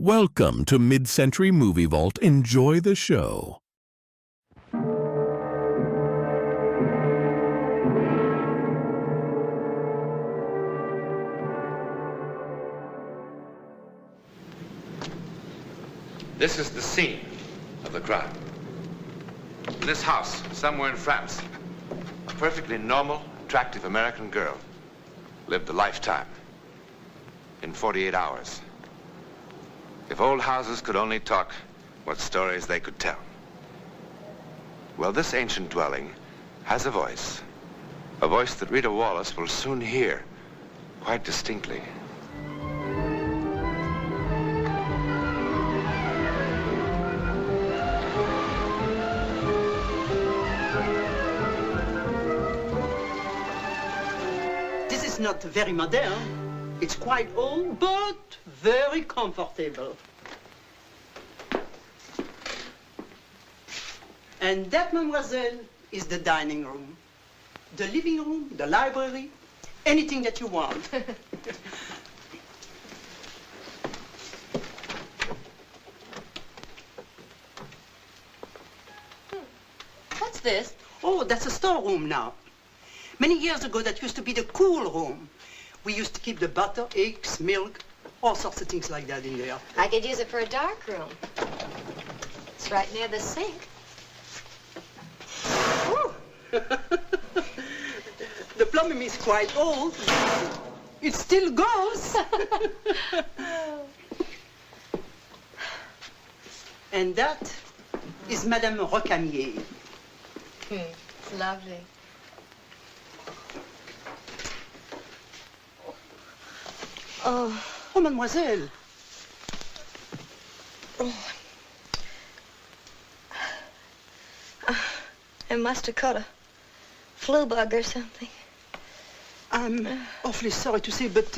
Welcome to Mid-Century Movie Vault. Enjoy the show. This is the scene of the crime. In this house, somewhere in France, a perfectly normal, attractive American girl lived a lifetime in 48 hours. If old houses could only talk, what stories they could tell. Well, this ancient dwelling has a voice that Rita Wallace will soon hear quite distinctly. This is not very modern. It's quite old, but very comfortable. And that, mademoiselle, is the dining room. The living room, the library, anything that you want. What's this? Oh, that's a storeroom now. Many years ago, that used to be the cool room. We used to keep the butter, eggs, milk, all sorts of things like that in there. I could use it for a dark room. It's right near the sink. Oh. The plumbing is quite old. It still goes. And that is Madame Rocamier. It's lovely. Oh, mademoiselle. Oh. I must have caught a flu bug or something. I'm awfully sorry to say, but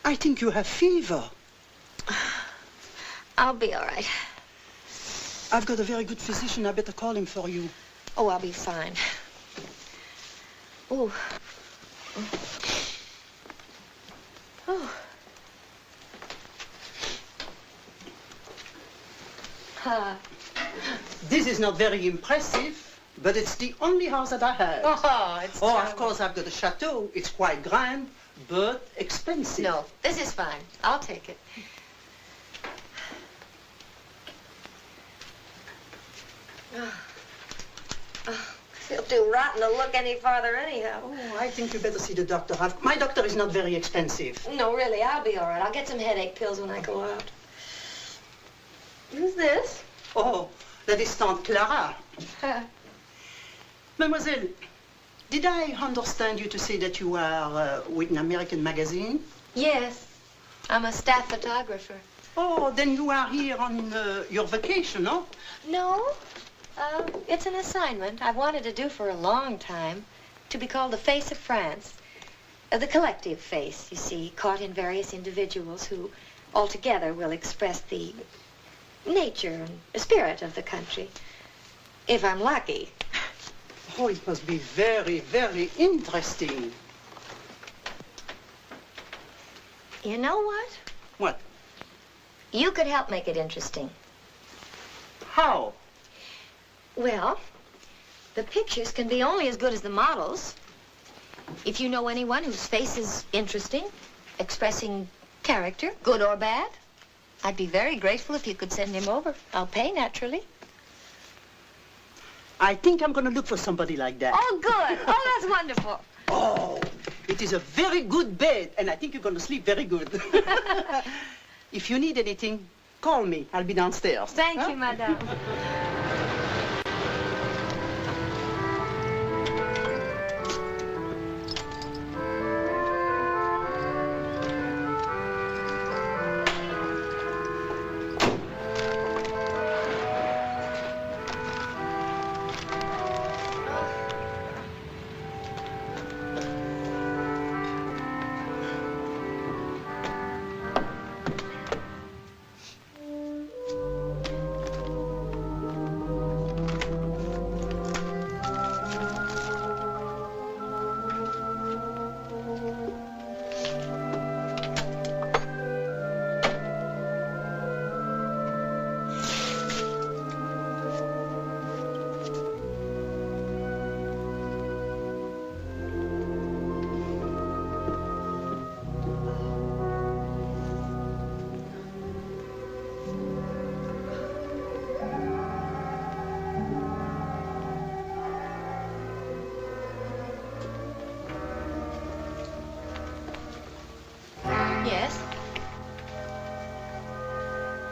I think you have fever. I'll be all right. I've got a very good physician. I better call him for you. Oh, I'll be fine. Ooh. Oh. This is not very impressive, but it's the only house that I have. Oh, it's Oh, terrible. of course, I've got a chateau. It's quite grand, but expensive. No, this is fine. I'll take it. It'll do rotten to look any farther anyhow. Oh, I think you better see the doctor. My doctor is not very expensive. No, really, I'll be all right. I'll get some headache pills when I go out. Who's this? Oh, that is Tante Clara. Mademoiselle, did I understand you to say that you are with an American magazine? Yes, I'm a staff photographer. Oh, then you are here on your vacation, no? No, it's an assignment I've wanted to do for a long time, to be called the Face of France. The collective face, you see, caught in various individuals who altogether will express the nature and spirit of the country, if I'm lucky. Oh, it must be very, very interesting. You know what? What? You could help make it interesting. How? Well, the pictures can be only as good as the models. If you know anyone whose face is interesting, expressing character, good or bad, I'd be very grateful if you could send him over. I'll pay, naturally. I think I'm going to look for somebody like that. Oh, good. Oh, that's wonderful. Oh, it is a very good bed, and I think you're going to sleep very good. If you need anything, call me. I'll be downstairs. Thank you, madame.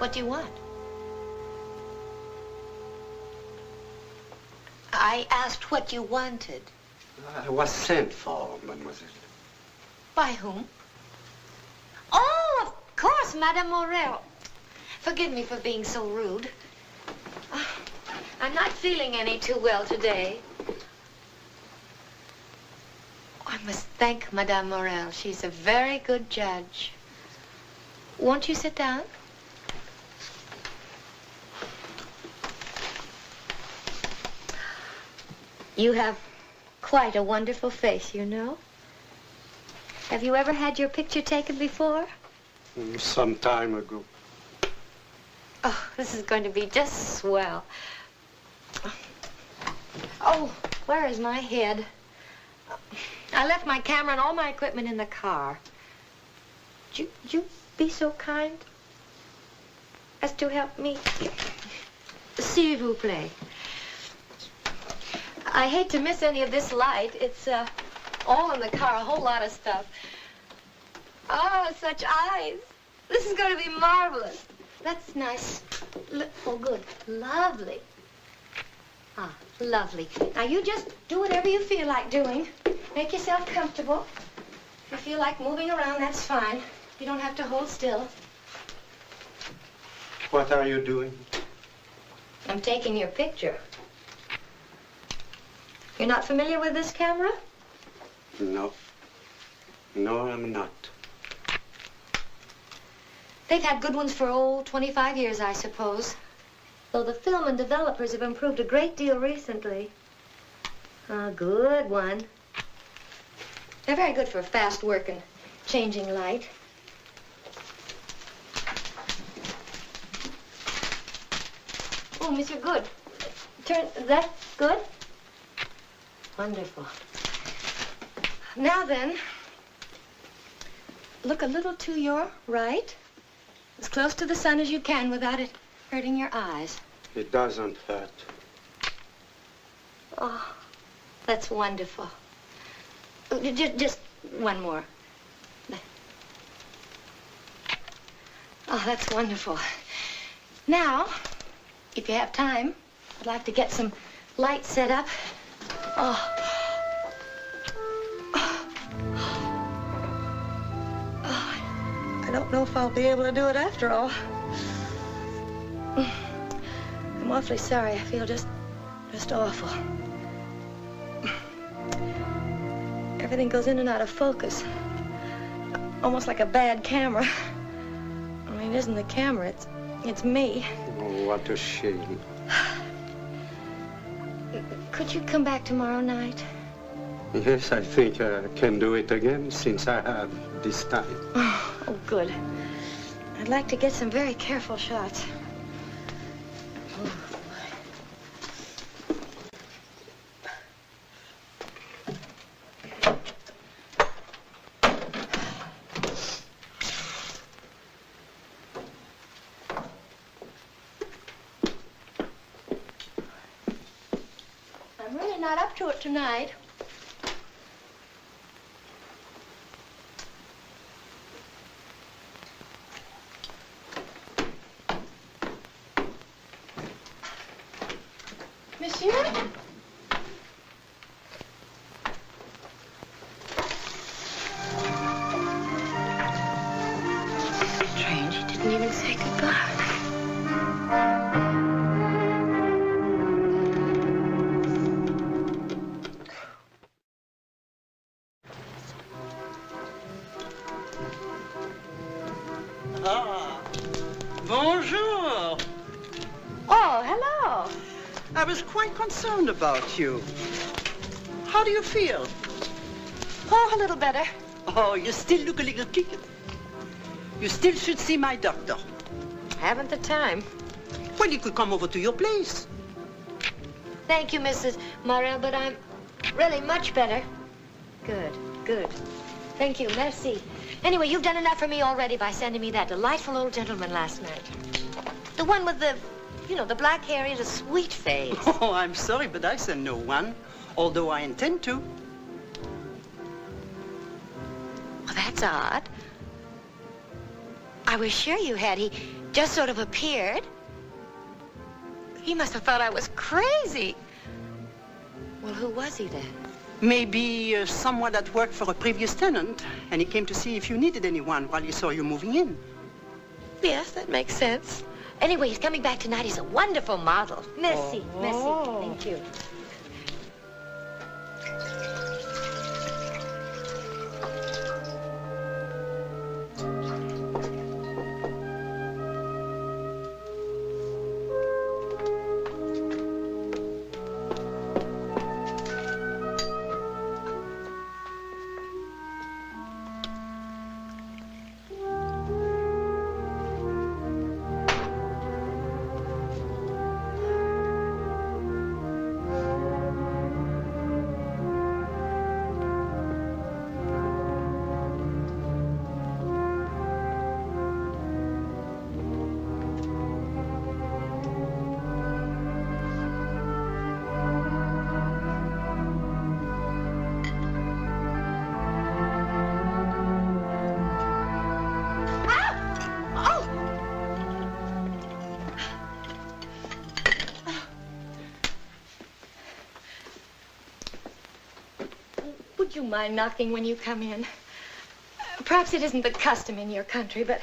What do you want? I asked what you wanted. I was sent for, mademoiselle. By whom? Oh, of course, Madame Morel. Forgive me for being so rude. I'm not feeling any too well today. I must thank Madame Morel. She's a very good judge. Won't you sit down? You have quite a wonderful face, you know. Have you ever had your picture taken before? Some time ago. Oh, this is going to be just swell. Oh, where is my head? I left my camera and all my equipment in the car. Would you be so kind as to help me? S'il vous plaît. I hate to miss any of this light. It's all in the car, a whole lot of stuff. Oh, such eyes. This is going to be marvelous. That's nice. Oh, good. Lovely. Ah, lovely. Now, you just do whatever you feel like doing. Make yourself comfortable. If you feel like moving around, that's fine. You don't have to hold still. What are you doing? I'm taking your picture. You're not familiar with this camera? No. No, I'm not. They've had good ones for, 25 years, I suppose. Though the film and developers have improved a great deal recently. A good one. They're very good for fast work and changing light. Oh, Monsieur, good. Turn, that good? Wonderful. Now then, look a little to your right. As close to the sun as you can without it hurting your eyes. It doesn't hurt. Oh, that's wonderful. Just one more. Oh, that's wonderful. Now, if you have time, I'd like to get some light set up. Oh. I don't know if I'll be able to do it after all. I'm awfully sorry. I feel just awful. Everything goes in and out of focus. Almost like a bad camera. I mean, it isn't the camera, it's me. Oh, what a shame. Could you come back tomorrow night? Yes, I think I can do it again since I have this time. Oh, good. I'd like to get some very careful shots. I'm really not up to it tonight. Monsieur? Strange, he didn't even say goodbye. Ah, bonjour. Oh, hello. I was quite concerned about you. How do you feel? Oh, a little better. Oh, you still look a little kicked. You still should see my doctor. Haven't the time. Well, you could come over to your place. Thank you, Mrs. Morel, but I'm really much better. Good, good. Thank you, merci. Anyway, you've done enough for me already by sending me that delightful old gentleman last night. The one with the, the black hair and a sweet face. Oh, I'm sorry, but I send no one, although I intend to. Well, that's odd. I was sure you had. just sort of appeared. He must have thought I was crazy. Well, who was he then? Maybe someone that worked for a previous tenant, and he came to see if you needed anyone while he saw you moving in. Yes, that makes sense. Anyway, he's coming back tonight. He's a wonderful model. Merci, merci. Thank you. Would you mind knocking when you come in? Perhaps it isn't the custom in your country, but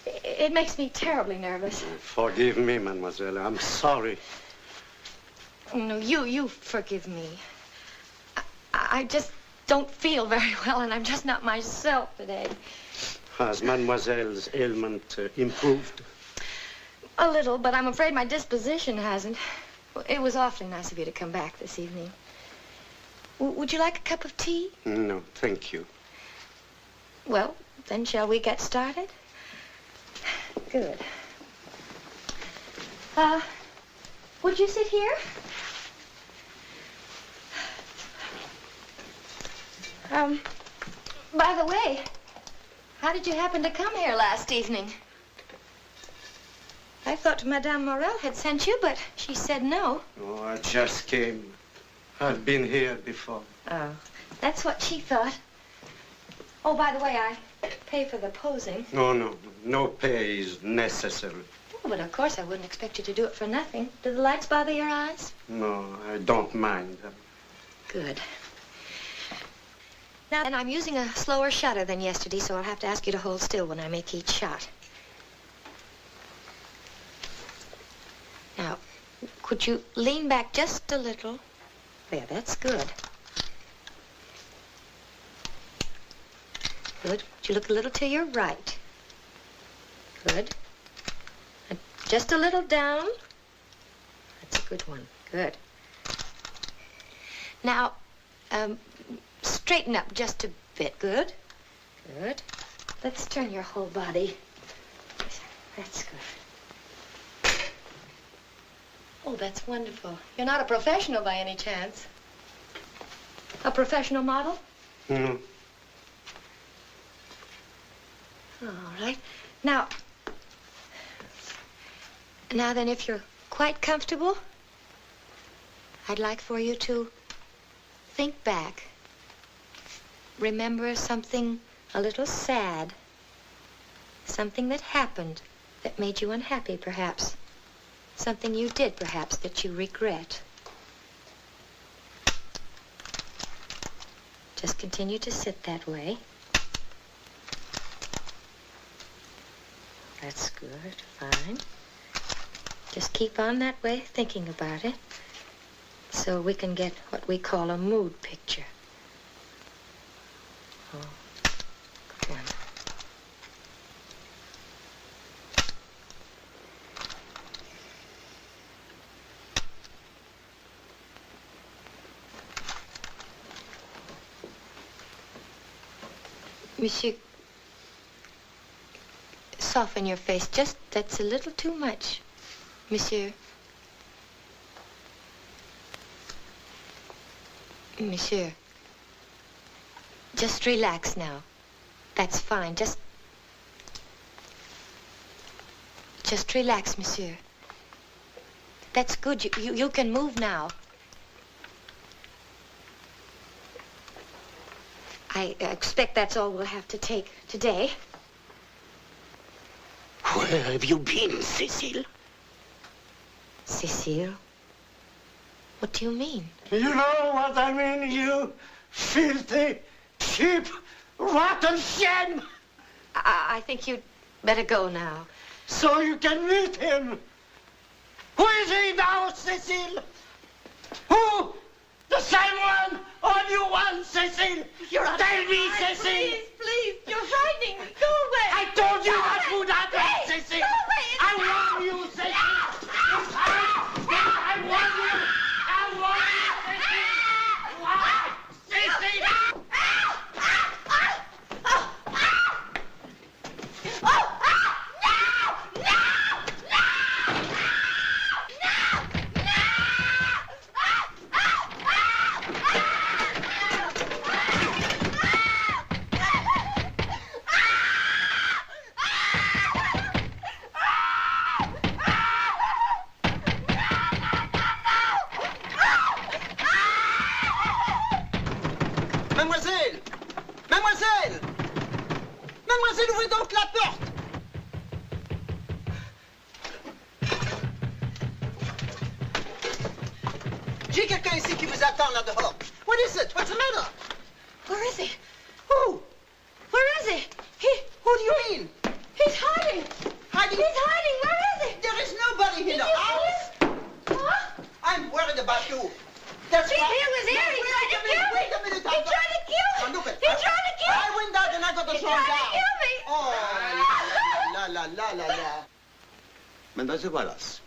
it makes me terribly nervous. Forgive me, mademoiselle. I'm sorry. No, you forgive me. I just don't feel very well, and I'm just not myself today. Has mademoiselle's ailment improved? A little, but I'm afraid my disposition hasn't. It was awfully nice of you to come back this evening. Would you like a cup of tea? No, thank you. Well, then shall we get started? Good. Would you sit here? By the way, how did you happen to come here last evening? I thought Madame Morel had sent you, but she said no. Oh, I just came. I've been here before. Oh, that's what she thought. Oh, by the way, I pay for the posing. No pay is necessary. Oh, but of course I wouldn't expect you to do it for nothing. Do the lights bother your eyes? No, I don't mind. Good. Now, and I'm using a slower shutter than yesterday, so I'll have to ask you to hold still when I make each shot. Now, could you lean back just a little? There, that's good. Good. Would you look a little to your right? Good. And just a little down. That's a good one. Good. Now, straighten up just a bit. Good. Good. Let's turn your whole body. That's good. Oh, that's wonderful. You're not a professional by any chance? A professional model? No. All right. Now then, if you're quite comfortable, I'd like for you to think back. Remember something a little sad. Something that happened that made you unhappy, perhaps. Something you did, perhaps, that you regret. Just continue to sit that way. That's good. Fine. Just keep on that way, thinking about it, so we can get what we call a mood picture. Oh, good one. Monsieur, soften your face. Just, that's a little too much. Monsieur. Monsieur. Just relax now. That's fine. Just relax, monsieur. That's good. You can move now. I expect that's all we'll have to take today. Well, Where have you been, Cecile? Cecile? What do you mean? You know what I mean, you filthy, cheap, rotten shame! I think you'd better go now. So you can meet him. Who is he now, Cecile? Who? The same one or new one, Cecile? You're out Tell of me, mind. Cecile. Please, you're frightening me. Go away. I told you Go what away. would happen, Please, Cecile. go away. I warn you, Cecile. I warn you. I warn you, Cecile. Cecile. Mademoiselle! Mademoiselle! Mademoiselle, ouvrez donc la porte! J'ai quelqu'un ici qui vous attend là dehors. What is it? What's the matter? Where is he? Who? Where is he? Who do you mean? He's hiding. Hiding? He's hiding. Where is he? There is nobody in the house. Huh? I'm worried about you. That's He why... was here. He tried to kill me. Wait a minute. He tried to kill me. Now, look at- He tried to kill me. I went out and I got the He song tried to down. kill me. Oh, la, la, la, la, la. Mademoiselle Wallace,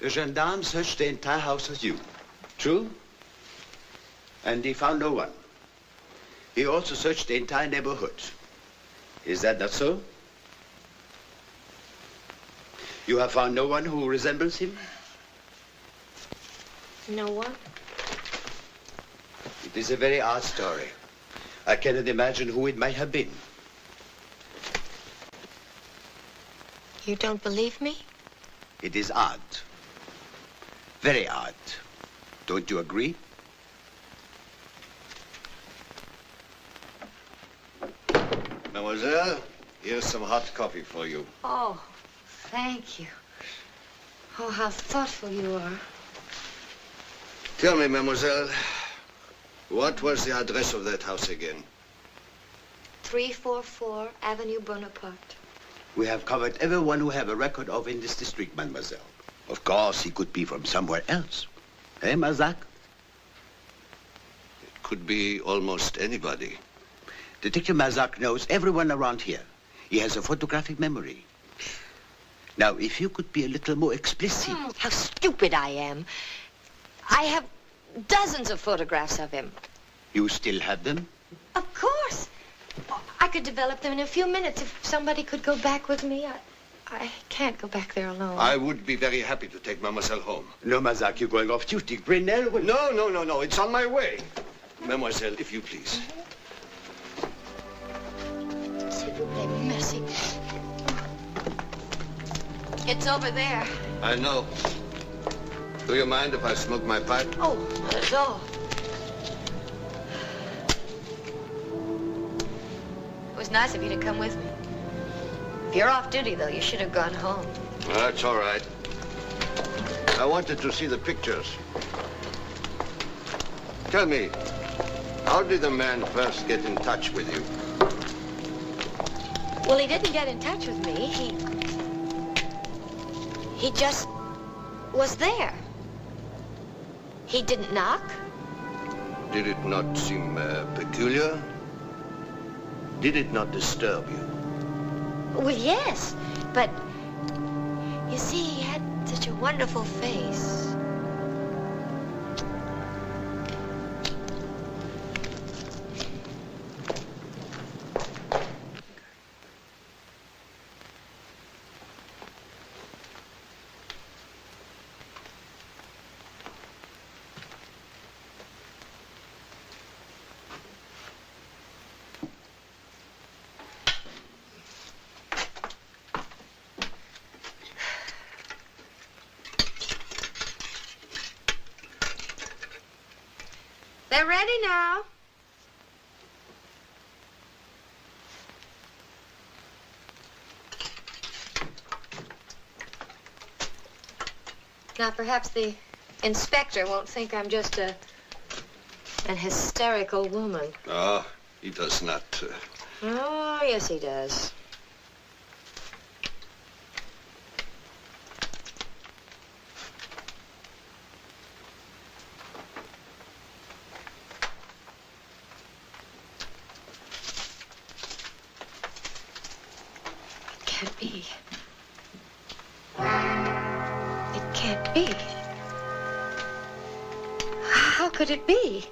the gendarme searched the entire house as you. True? And he found no one. He also searched the entire neighborhood. Is that not so? You have found no one who resembles him? No one? It is a very odd story. I cannot imagine who it might have been. You don't believe me? It is odd. Very odd. Don't you agree? Mademoiselle, here's some hot coffee for you. Oh, thank you. Oh, how thoughtful you are. Tell me, mademoiselle, what was the address of that house again? 344 Avenue Bonaparte. We have covered everyone who have a record of in this district, mademoiselle. Of course, he could be from somewhere else. Eh, Mazak? It could be almost anybody. Detective Mazak knows everyone around here. He has a photographic memory. Now, if you could be a little more explicit. How stupid I am. I have dozens of photographs of him. You still have them? Of course. I could develop them in a few minutes if somebody could go back with me. I can't go back there alone. I would be very happy to take mademoiselle home. No, Mazak, you're going off duty. Brunel will... No. It's on my way. Mademoiselle, if you please. S'il vous plaît, merci. It's over there. I know. Do you mind if I smoke my pipe? Oh, not at all. It was nice of you to come with me. If you're off duty, though, you should have gone home. That's all right. I wanted to see the pictures. Tell me, how did the man first get in touch with you? Well, he didn't get in touch with me. He just was there. He didn't knock. Did it not seem peculiar? Did it not disturb you? Well, yes, but you see, he had such a wonderful face. They're ready now. Now, perhaps the inspector won't think I'm just an hysterical woman. Oh, he does not. Oh, yes, he does. It can't be. It can't be. How could it be?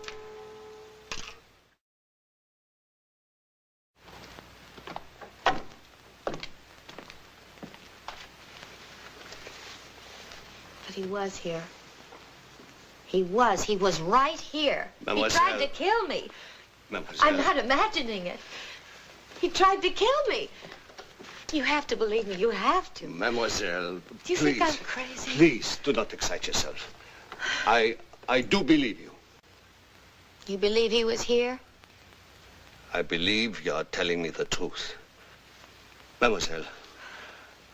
But he was here. He was right here. Mademoiselle. He tried to kill me. Mademoiselle. I'm not imagining it. He tried to kill me. You have to believe me. You have to. Mademoiselle, Do please. you think I'm crazy? Please, do not excite yourself. I do believe you. You believe he was here? I believe you're telling me the truth. Mademoiselle,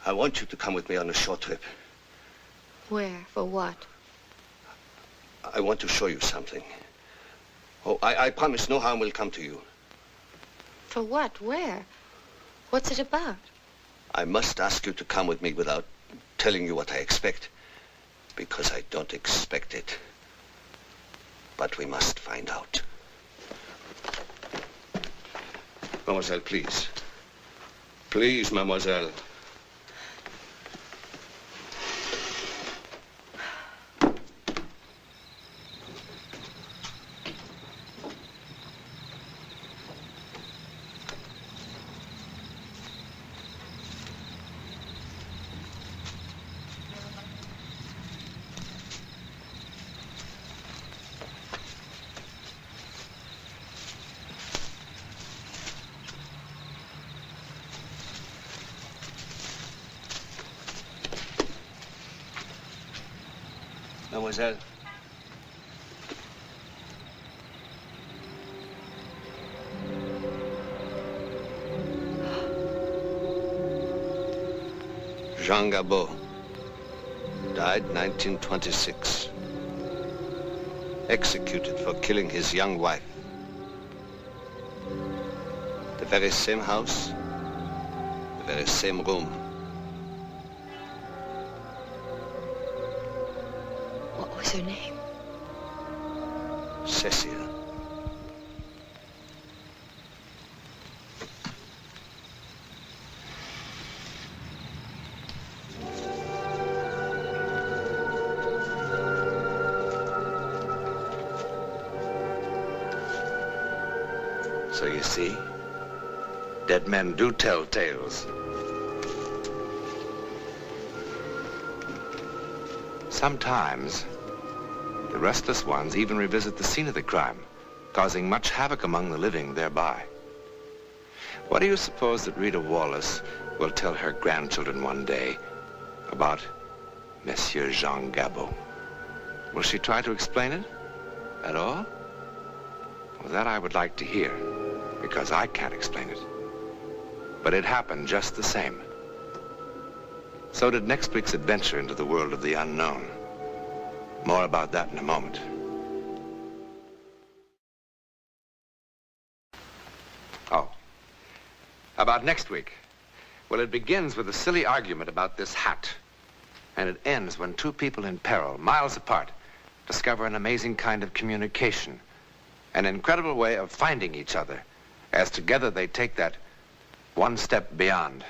I want you to come with me on a short trip. Where? For what? I want to show you something. Oh, I promise no harm will come to you. For what? Where? What's it about? I must ask you to come with me without telling you what I expect, because I don't expect it. But we must find out. Mademoiselle, please. Please, mademoiselle. Mademoiselle. Jean Gabot died 1926. Executed for killing his young wife. The very same house, the very same room. What was her name? Cecile. So you see, dead men do tell tales. Sometimes, the restless ones even revisit the scene of the crime, causing much havoc among the living thereby. What do you suppose that Rita Wallace will tell her grandchildren one day about Monsieur Jean Gabot? Will she try to explain it at all? Well, that I would like to hear, because I can't explain it. But it happened just the same. So did next week's adventure into the world of the unknown. More about that in a moment. Oh, about next week. Well, it begins with a silly argument about this hat. And it ends when two people in peril, miles apart, discover an amazing kind of communication. An incredible way of finding each other, as together they take that one step beyond.